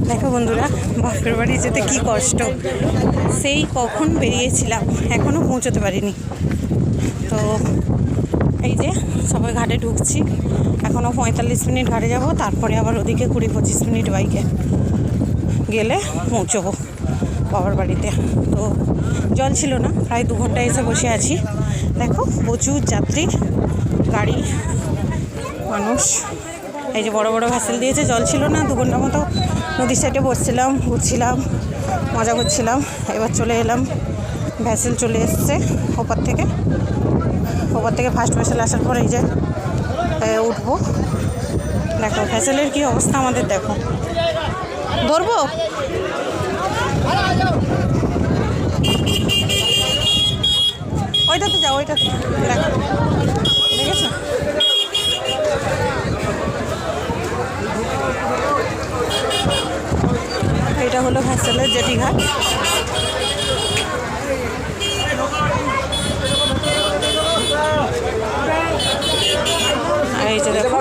দেখো বন্ধুরা, বাপের বাড়ি যেতে কি কষ্ট। সেই কখন বেরিয়েছিলাম, এখনও পৌঁছতে পারিনি। তো এই যে সবাই ঘাটে ঢুকছি, এখনও 45 মিনিট ঘাটে যাব, তারপরে আবার ওদিকে 20-25 মিনিট বাইকে গেলে পৌঁছবো বাবার বাড়িতে। তো জল ছিল না, প্রায় 2 ঘন্টা এসে বসে আছি। দেখো প্রচুর যাত্রী, গাড়ি, মানুষ। এই যে বড় বড় ভ্যাসেল দিয়েছে, জল ছিল না, 2 ঘন্টা মতো নদীর সাইডে বসছিলাম, ঘুরছিলাম, মজা করছিলাম। এবার চলে এলাম, ভ্যাসেল চলে এসছে ওপার থেকে ফার্স্ট ভ্যাসেল আসার পর এই যে উঠবো। দেখো ভ্যাসেলের কি অবস্থা আমাদের, দেখো। ধরবো, ওইটাতে যাও, ওইটাতে দেখো, দেখেছো? এটা হলো ভ্যাসেলের জেটিঘাট। এই যে দেখো।